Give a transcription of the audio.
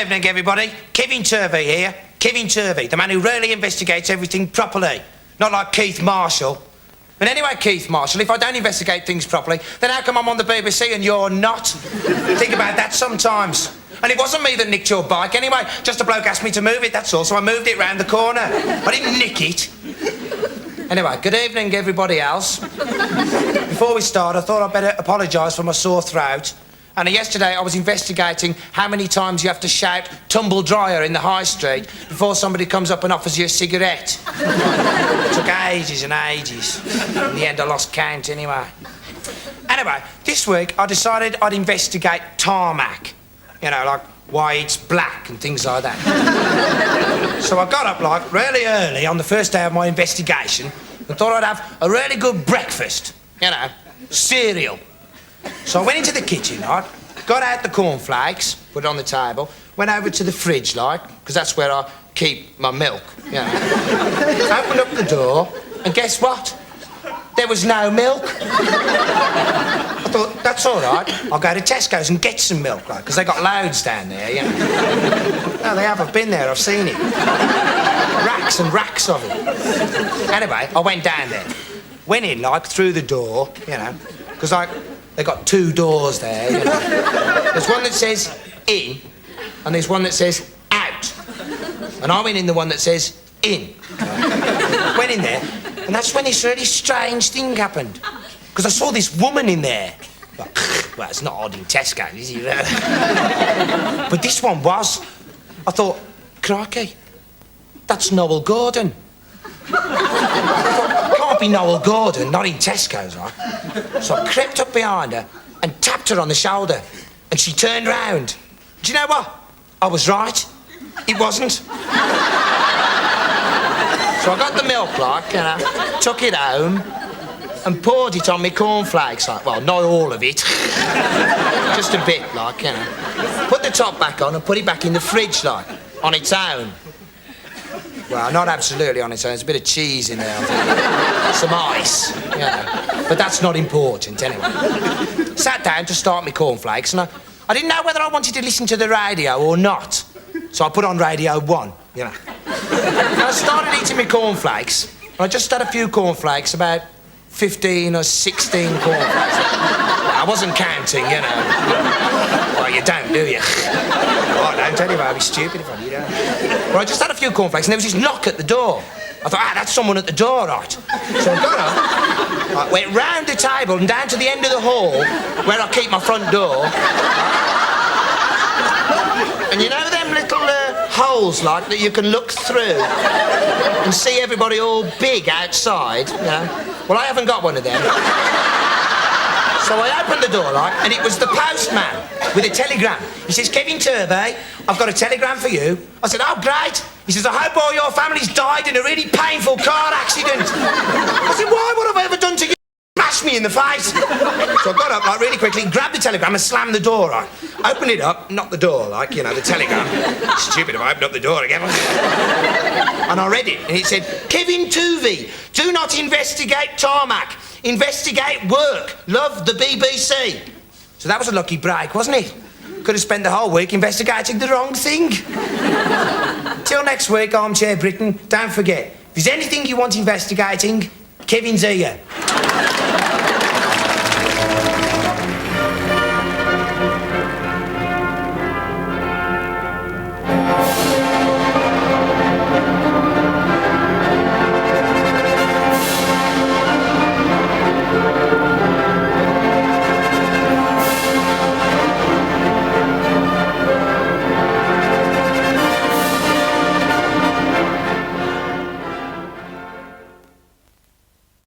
evening, everybody. Turvey here. Turvey, the man who rarely investigates everything properly. Not like Keith Marshall. But anyway, Keith Marshall, if I don't investigate things properly, then how come I'm on the BBC and you're not? Think about that sometimes. And it wasn't me that nicked your bike anyway. Just a bloke asked me to move it, that's all, so I moved it round the corner. I didn't nick it. Anyway, good evening, everybody else. Before we start, I thought I'd better apologise for my sore throat. And yesterday I was investigating how many times you have to shout tumble dryer in the high street before somebody comes up and offers you a cigarette. It took ages and ages. In the end I lost count anyway. Anyway, this week I decided I'd investigate tarmac. You know, like why it's black and things like that. So I got up like really early on the first day of my investigation and thought I'd have a really good breakfast. You know, cereal. So I went into the kitchen, right, got out the cornflakes, put it on the table, went over to the fridge, like, because that's where I keep my milk, you know. Opened up the door, and guess what? There was no milk. I thought, that's all right, I'll go to Tesco's and get some milk, like, because they got loads down there, you know. No, they have, I've been there, I've seen it. Racks and racks of it. Anyway, I went down there. Went in, like, through the door, you know, because, like, they got two doors there, you know. There's one that says in, and there's one that says out. And I went in the one that says in. Went in there, and that's when this really strange thing happened. Because I saw this woman in there. Well, it's not odd in Tesco, is it? But this one was. I thought, crikey, that's Noel Gordon. Can't be Noel Gordon, not in Tesco's, right? So I crept up behind her and tapped her on the shoulder, and she turned round. Do you know what? I was right. It wasn't. So I got the milk, like, you know, took it home and poured it on my cornflakes, like, well, not all of it. Just a bit, like, you know. Put the top back on and put it back in the fridge, like, on its own. Well, not absolutely on its own. There's a bit of cheese in there, I think. Some ice, you know. But that's not important, anyway. Sat down to start my cornflakes, and I didn't know whether I wanted to listen to the radio or not. So I put on Radio 1, you know. And I started eating my cornflakes. And I just had a few cornflakes, about 15 or 16 cornflakes. I wasn't counting, you know. Well, you don't, do you? Oh, don't tell you I'd be stupid if I did. Well, I just had a few cornflakes and there was this knock at the door. I thought, that's someone at the door, right? So I got up, I went round the table and down to the end of the hall where I keep my front door. And you know them little holes, like, that you can look through and see everybody all big outside, you know? Well, I haven't got one of them. So I opened the door, like, and it was the postman with a telegram. He says, Kevin Turvey, I've got a telegram for you. I said, oh, great. He says, I hope all your family's died in a really painful car accident. I said, why? What have I ever done to you? Smashed me in the face. So I got up, like, really quickly, grabbed the telegram and slammed the door, right? Opened it up, not the door, like, you know, the telegram. Stupid if I opened up the door again. And I read it, and it said, Kevin Turvey, do not investigate tarmac. Investigate work. Love the BBC. So that was a lucky break, wasn't it? Could have spent the whole week investigating the wrong thing. Till next week, Armchair Britain, don't forget, if there's anything you want investigating, Kevin's here.